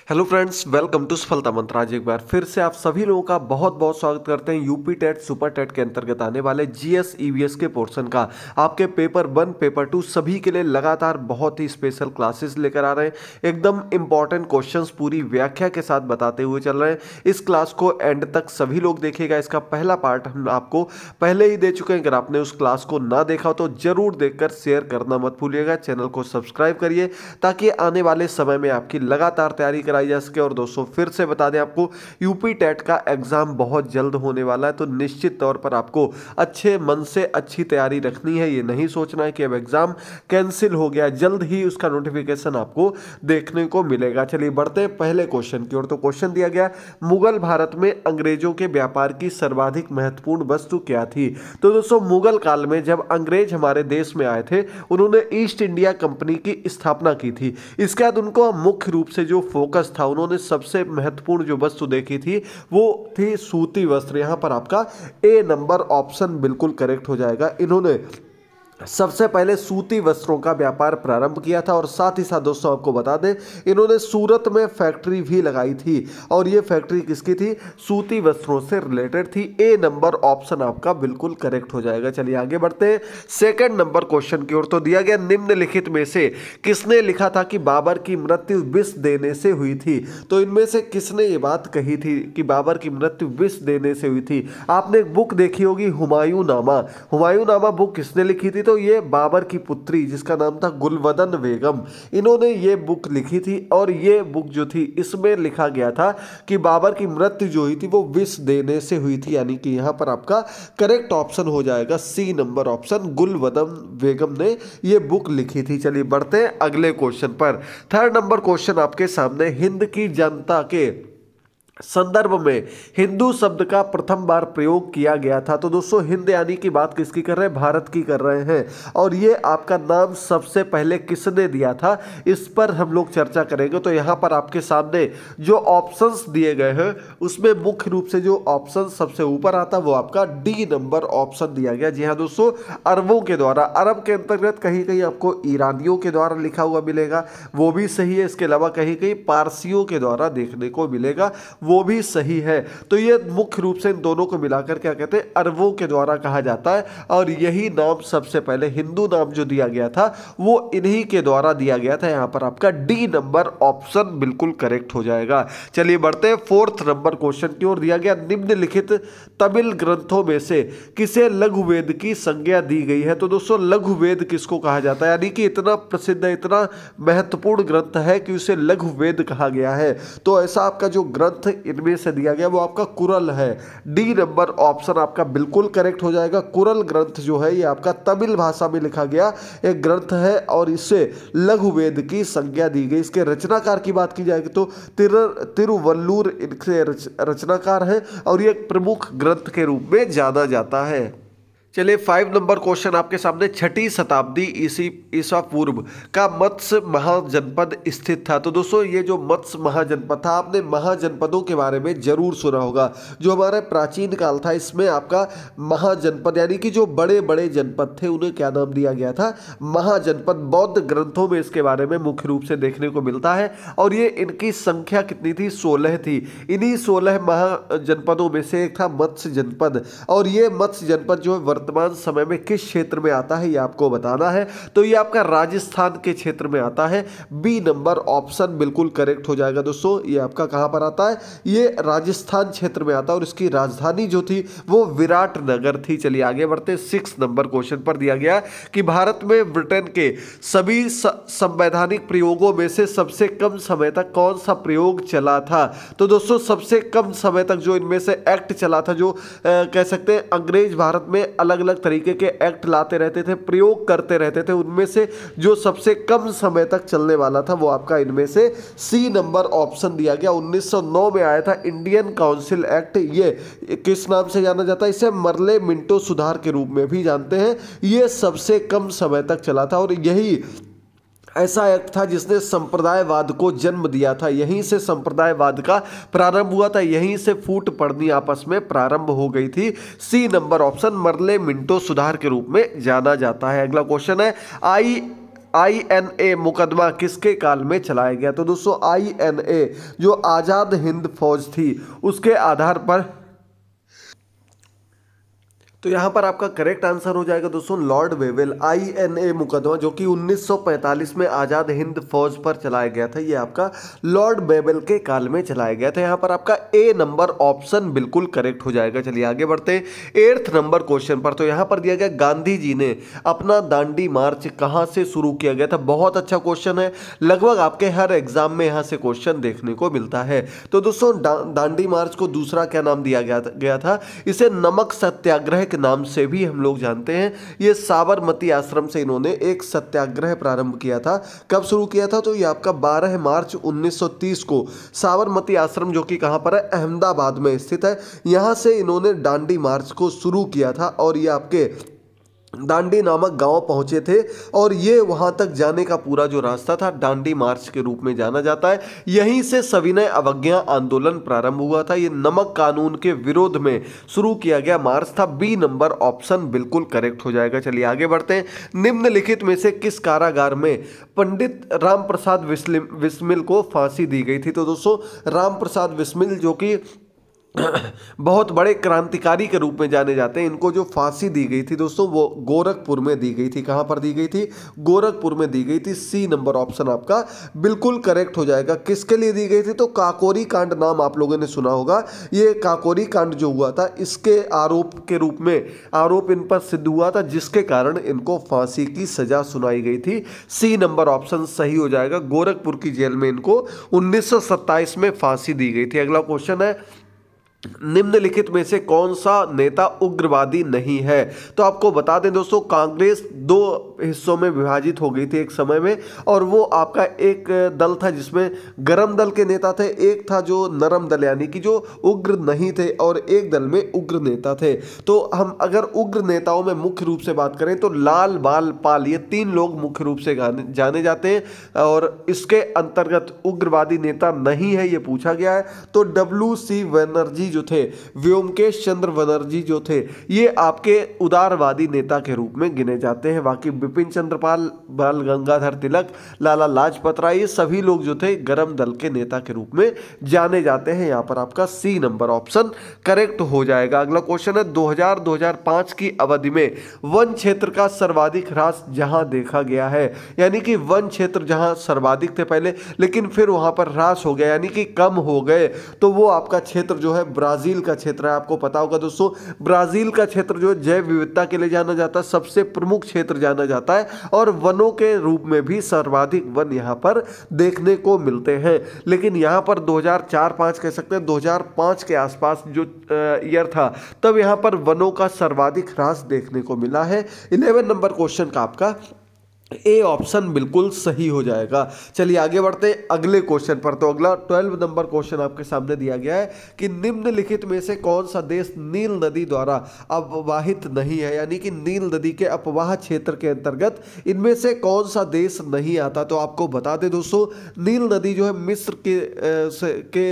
Hello friends, welcome to सफलता मंत्र। आज एक बार फिर से आप सभी लोगों का बहुत बहुत स्वागत करते हैं यूपी टेट सुपर टेट के अंतर्गत आने वाले जीएस ईवीएस के पोर्शन का। आपके पेपर 1 पेपर 2 सभी के लिए लगातार बहुत ही स्पेशल क्लासेस लेकर आ रहे हैं। एकदम इंपॉर्टेंट क्वेश्चंस पूरी व्याख्या के साथ बताते हुए चल रहे हैं। इस क्लास को एंड तक सभी लोग देखिएगा। इसका पहला पार्ट हम आपको पहले ही दे चुके हैं। अगर आपने उस क्लास को ना देखा हो तो जरूर देखकर शेयर करना मत भूलिएगा। चैनल को सब्सक्राइब करिए ताकि आने वाले समय में आपकी लगातार तैयारी कराई जा सके। और दोस्तों फिर से बता दें आपको, यूपी टेट का एग्जाम बहुत जल्द होने वाला है, तो निश्चित तौर पर आपको अच्छे मन से अच्छी तैयारी रखनी है। ये नहीं सोचना है कि अब एग्जाम कैंसिल हो गया, जल्द ही उसका नोटिफिकेशन आपको देखने को मिलेगा। चलिए बढ़ते हैं पहले क्वेश्चन की ओर। तो क्वेश्चन दिया गया, मुगल भारत में अंग्रेजों के व्यापार की सर्वाधिक महत्वपूर्ण वस्तु क्या थी। तो दोस्तों मुगल काल में जब अंग्रेज हमारे देश में आए थे, उन्होंने ईस्ट इंडिया कंपनी की स्थापना की थी। इसके बाद उनको मुख्य रूप से जो फोकस था, उन्होंने सबसे महत्वपूर्ण जो वस्तु देखी थी वो थी सूती वस्त्र। यहां पर आपका ए नंबर ऑप्शन बिल्कुल करेक्ट हो जाएगा। इन्होंने सबसे पहले सूती वस्त्रों का व्यापार प्रारंभ किया था। और साथ ही साथ दोस्तों आपको बता दें, इन्होंने सूरत में फैक्ट्री भी लगाई थी। और ये फैक्ट्री किसकी थी? सूती वस्त्रों से रिलेटेड थी। ए नंबर ऑप्शन आपका बिल्कुल करेक्ट हो जाएगा। चलिए आगे बढ़ते हैं सेकंड नंबर क्वेश्चन की ओर। तो दिया गया, निम्नलिखित में से किसने लिखा था कि बाबर की मृत्यु विष देने से हुई थी। तो इनमें से किसने ये बात कही थी कि बाबर की मृत्यु विष देने से हुई थी? आपने एक बुक देखी होगी, हुमायूं नामा। हुमायूं नामा बुक किसने लिखी थी? तो ये बाबर की पुत्री जिसका नाम था गुलवदन बेगम, इन्होंने ये बुक लिखी थी। और ये बुक जो थी, इसमें लिखा गया था कि बाबर की मृत्यु जो हुई थी वो विष देने से हुई थी। यानी कि यहां पर आपका करेक्ट ऑप्शन हो जाएगा सी नंबर ऑप्शन, गुलवदन बेगम ने ये बुक लिखी थी। चलिए बढ़ते हैं अगले क्वेश्चन पर। थर्ड नंबर क्वेश्चन आपके सामने, हिंद की जनता के संदर्भ में हिंदू शब्द का प्रथम बार प्रयोग किया गया था। तो दोस्तों हिंद यानी कि बात किसकी कर रहे हैं? भारत की कर रहे हैं। और ये आपका नाम सबसे पहले किसने दिया था, इस पर हम लोग चर्चा करेंगे। तो यहां पर आपके सामने जो ऑप्शंस दिए गए हैं, उसमें मुख्य रूप से जो ऑप्शन सबसे ऊपर आता है वो आपका डी नंबर ऑप्शन दिया गया। जी हाँ दोस्तों, अरबों के द्वारा, अरब के अंतर्गत कहीं कहीं आपको ईरानियों के द्वारा लिखा हुआ मिलेगा, वो भी सही है। इसके अलावा कहीं कहीं पारसियों के द्वारा देखने को मिलेगा, वो भी सही है। तो ये मुख्य रूप से इन दोनों को मिलाकर क्या कहते हैं? अरबों के द्वारा कहा जाता है। और यही नाम सबसे पहले हिंदू नाम जो दिया गया था वो इन्हीं के द्वारा दिया गया था। यहां पर आपका डी नंबर ऑप्शन बिल्कुल करेक्ट हो जाएगा। चलिए बढ़ते हैं फोर्थ नंबर क्वेश्चन की ओर। दिया गया, निम्नलिखित तमिल ग्रंथों में से किसे लघु वेद की संज्ञा दी गई है। तो दोस्तों लघु वेद किसको कहा जाता है? यानी कि इतना प्रसिद्ध है, इतना महत्वपूर्ण ग्रंथ है कि उसे लघु वेद कहा गया है। तो ऐसा आपका जो ग्रंथ इनमें से दिया गया वो आपका कुरल है। डी नंबर ऑप्शन आपका बिल्कुल करेक्ट हो जाएगा। कुरल ग्रंथ जो है ये आपका तमिल भाषा में लिखा गया एक ग्रंथ है और इससे लघु वेद की संज्ञा दी गई। इसके रचनाकार की बात की जाएगी तो तिरुवल्लुवर इनके रचनाकार है और ये एक प्रमुख ग्रंथ के रूप में जाना जाता है। चलिए 5 नंबर क्वेश्चन आपके सामने, छठी शताब्दी ईसा पूर्व का मत्स्य महाजनपद स्थित था। तो दोस्तों ये जो मत्स्य महाजनपद था, आपने महाजनपदों के बारे में जरूर सुना होगा। जो हमारे प्राचीन काल था, इसमें आपका महाजनपद यानी कि जो बड़े बड़े जनपद थे उन्हें क्या नाम दिया गया था? महाजनपद। बौद्ध ग्रंथों में इसके बारे में मुख्य रूप से देखने को मिलता है। और ये इनकी संख्या कितनी थी? 16 थी। इन्हीं 16 महाजनपदों में से एक था मत्स्य जनपद। और ये मत्स्य जनपद जो है वर्तमान समय में किस क्षेत्र में आता है ये आपको बताना है। तो ये आपका राजस्थान के क्षेत्र में आता है। बी नंबर ऑप्शन बिल्कुल करेक्ट हो जाएगा। दोस्तों ये आपका कहां पर आता है? ये राजस्थान क्षेत्र में आता है और इसकी राजधानी जो थी वो विराटनगर थी। चलिए आगे बढ़ते 6 नंबर क्वेश्चन पर। दिया गया कि भारत में ब्रिटेन के सभी संवैधानिक प्रयोगों में से सबसे कम समय तक कौन सा प्रयोग चला था। तो दोस्तों सबसे कम समय तक जो इनमें से एक्ट चला था, जो कह सकते हैं अंग्रेज भारत में अलग अलग तरीके के एक्ट लाते रहते थे, प्रयोग करते रहते थे, उनमें से जो सबसे कम समय तक चलने वाला था वो आपका इनमें से सी नंबर ऑप्शन दिया गया। 1909 में आया था इंडियन काउंसिल एक्ट। ये किस नाम से जाना जाता है? इसे मरले मिंटो सुधार के रूप में भी जानते हैं। ये सबसे कम समय तक चला था और यही ऐसा एक्ट था जिसने संप्रदायवाद को जन्म दिया था। यहीं से संप्रदायवाद का प्रारंभ हुआ था, यहीं से फूट पड़नी आपस में प्रारंभ हो गई थी। सी नंबर ऑप्शन मरले मिंटो सुधार के रूप में जाना जाता है। अगला क्वेश्चन है, INA मुकदमा किसके काल में चलाया गया? तो दोस्तों INA जो आजाद हिंद फौज थी उसके आधार पर, तो यहां पर आपका करेक्ट आंसर हो जाएगा दोस्तों लॉर्ड वेवेल। INA मुकदमा जो कि 1945 में आजाद हिंद फौज पर चलाया गया था, ये आपका लॉर्ड वेवेल के काल में चलाया गया था। यहां पर आपका ए नंबर ऑप्शन बिल्कुल करेक्ट हो जाएगा। चलिए आगे बढ़ते हैं 8th नंबर क्वेश्चन पर। तो यहां पर दिया गया गांधी जी ने अपना दांडी मार्च कहां से शुरू किया गया था? बहुत अच्छा क्वेश्चन है, लगभग आपके हर एग्जाम में यहां से क्वेश्चन देखने को मिलता है। तो दोस्तों दांडी मार्च को दूसरा क्या नाम दिया गया था? इसे नमक सत्याग्रह नाम से भी हम लोग जानते हैं। ये साबरमती आश्रम से इन्होंने एक सत्याग्रह प्रारंभ किया था। कब शुरू किया था? तो ये आपका 12 मार्च 1930 को साबरमती आश्रम जो कि कहां पर है? अहमदाबाद में स्थित है। यहां से इन्होंने दांडी मार्च को शुरू किया था और ये आपके दांडी नामक गांव पहुंचे थे और ये वहां तक जाने का पूरा जो रास्ता था दांडी मार्च के रूप में जाना जाता है। यहीं से सविनय अवज्ञा आंदोलन प्रारंभ हुआ था। ये नमक कानून के विरोध में शुरू किया गया मार्च था। बी नंबर ऑप्शन बिल्कुल करेक्ट हो जाएगा। चलिए आगे बढ़ते हैं। निम्नलिखित में से किस कारागार में पंडित राम प्रसाद बिस्मिल को फांसी दी गई थी? तो दोस्तों राम प्रसाद बिस्मिल जो कि बहुत बड़े क्रांतिकारी के रूप में जाने जाते हैं, इनको जो फांसी दी गई थी दोस्तों वो गोरखपुर में दी गई थी। कहां पर दी गई थी? गोरखपुर में दी गई थी। सी नंबर ऑप्शन आपका बिल्कुल करेक्ट हो जाएगा। किसके लिए दी गई थी? तो काकोरी कांड नाम आप लोगों ने सुना होगा। ये काकोरी कांड जो हुआ था इसके आरोप के रूप में आरोप इन पर सिद्ध हुआ था, जिसके कारण इनको फांसी की सजा सुनाई गई थी। सी नंबर ऑप्शन सही हो जाएगा। गोरखपुर की जेल में इनको 1927 में फांसी दी गई थी। अगला क्वेश्चन है निम्नलिखित में से कौन सा नेता उग्रवादी नहीं है? तो आपको बता दें दोस्तों कांग्रेस दो हिस्सों में विभाजित हो गई थी एक समय में, और वो आपका एक दल था जिसमें गरम दल के नेता थे, एक था जो नरम दल यानी कि जो उग्र नहीं थे, और एक दल में उग्र नेता थे। तो हम अगर उग्र नेताओं में मुख्य रूप से बात करें तो लाल बाल पाल ये 3 लोग मुख्य रूप से जाने जाते हैं, और इसके अंतर्गत उग्रवादी नेता नहीं है ये पूछा गया है। तो WC बनर्जी जो थे, व्योमकेश चंद्र बनर्जी जो थे, ये आपके उदारवादी नेता के रूप में गिने जाते हैं। बाकी बिपिन चंद्र पाल, बाल गंगाधर तिलक, लाला लाजपत राय, ये सभी लोग जो थे गरम दल के नेता के रूप में जाने जाते हैं। यहां पर आपका सी नंबर ऑप्शन करेक्ट हो जाएगा। अगला क्वेश्चन है 2000-2005 की अवधि में वन क्षेत्र का सर्वाधिक ह्रास जहां देखा गया है, यानी कि वन क्षेत्र जहां सर्वाधिक थे पहले लेकिन फिर वहां पर ह्रास हो गया यानी कि कम हो गए, तो वो आपका क्षेत्र जो है ब्राजील का क्षेत्र है। आपको पता होगा दोस्तों ब्राजील का क्षेत्र जो है जैव विविधता के लिए जाना जाता है, सबसे प्रमुख क्षेत्र जाना जाता है, और वनों के रूप में भी सर्वाधिक वन यहां पर देखने को मिलते हैं। लेकिन यहां पर 2004-5 कह सकते हैं, 2005 के आसपास जो ईयर था तब यहां पर वनों का सर्वाधिक ह्रास देखने को मिला है। 11 नंबर क्वेश्चन का आपका ए ऑप्शन बिल्कुल सही हो जाएगा। चलिए आगे बढ़ते हैं अगले क्वेश्चन पर। तो अगला 12 नंबर क्वेश्चन आपके सामने दिया गया है कि निम्नलिखित में से कौन सा देश नील नदी द्वारा अववाहित नहीं है, यानी कि नील नदी के अपवाह क्षेत्र के अंतर्गत इनमें से कौन सा देश नहीं आता? तो आपको बता दें दोस्तों नील नदी जो है मिस्र के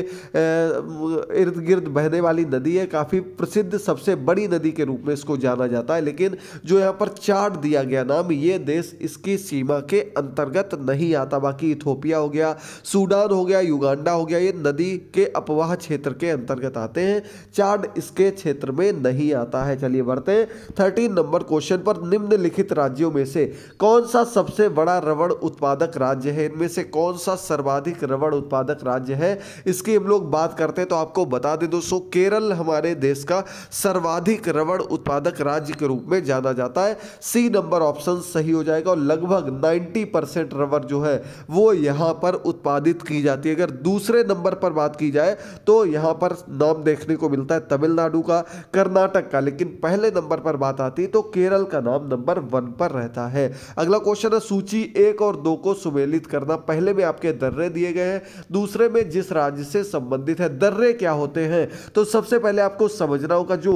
इर्द गिर्द बहने वाली नदी है, काफी प्रसिद्ध सबसे बड़ी नदी के रूप में इसको जाना जाता है। लेकिन जो यहाँ पर चार्ट दिया गया नाम, ये देश इसकी सीमा के अंतर्गत नहीं आता। बाकी इथोपिया हो गया, सूडान हो गया, युगांडा हो गया, ये नदी के अपवाह क्षेत्र के अंतर्गत आते हैं। चाड इसके क्षेत्र में नहीं आता है। चलिए बढ़ते हैं 13 नंबर क्वेश्चन पर। निम्नलिखित राज्यों में से कौन सा सबसे बड़ा रबड़ उत्पादक राज्य है? इनमें से कौन सा सर्वाधिक रबड़ उत्पादक राज्य है, इसकी हम लोग बात करते हैं। तो आपको बता दें दोस्तों केरल हमारे देश का सर्वाधिक रबड़ उत्पादक राज्य के रूप में जाना जाता है। सी नंबर ऑप्शन सही हो जाएगा। और लगभग 90% रबर जो है वो यहां पर उत्पादित की जाती है। अगर दूसरे नंबर पर बात की जाए तो यहां पर नाम देखने को मिलता है तमिलनाडु का, कर्नाटक का, लेकिन पहले नंबर पर बात आती है तो केरल का नाम नंबर 1 पर रहता है। अगला क्वेश्चन है सूची 1 और 2 को सुमेलित करना। पहले में आपके दर्रे दिए गए हैं, दूसरे में जिस राज्य से संबंधित है। दर्रे क्या होते हैं? तो सबसे पहले आपको समझना होगा जो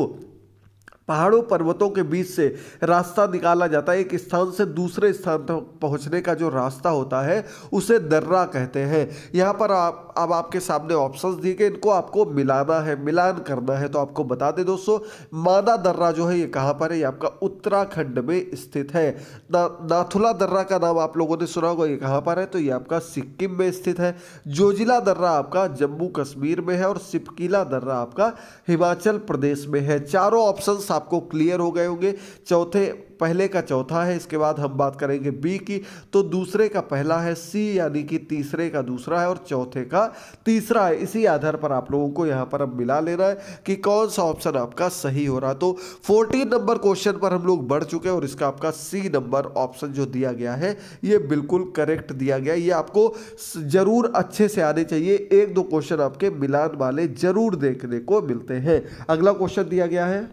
पहाड़ों पर्वतों के बीच से रास्ता निकाला जाता है, एक स्थान से दूसरे स्थान तक पहुंचने का जो रास्ता होता है उसे दर्रा कहते हैं। यहाँ पर अब आपके सामने ऑप्शंस दिए गए, इनको आपको मिलाना है, मिलान करना है। तो आपको बता दें दोस्तों, मादा दर्रा जो है ये कहाँ पर है, ये आपका उत्तराखंड में स्थित है। नाथुला दर्रा का नाम आप लोगों ने सुना होगा, ये कहाँ पर है, तो ये आपका सिक्किम में स्थित है। जोजिला दर्रा आपका जम्मू कश्मीर में है और सिपकीला दर्रा आपका हिमाचल प्रदेश में है। चारों ऑप्शंस आपको क्लियर हो गए होंगे। चौथे पहले का चौथा है, इसके बाद हम बात करेंगे बी की, तो दूसरे का पहला है, सी यानी कि तीसरे का दूसरा है और चौथे का तीसरा है। इसी आधार पर आप लोगों को यहाँ पर अब मिला लेना है कि कौन सा ऑप्शन आपका सही हो रहा है। तो 14 नंबर क्वेश्चन पर हम लोग बढ़ चुके हैं और इसका आपका सी नंबर ऑप्शन जो दिया गया है ये बिल्कुल करेक्ट दिया गया है। ये आपको जरूर अच्छे से आने चाहिए, एक दो क्वेश्चन आपके मिलान वाले जरूर देखने को मिलते हैं। अगला क्वेश्चन दिया गया है,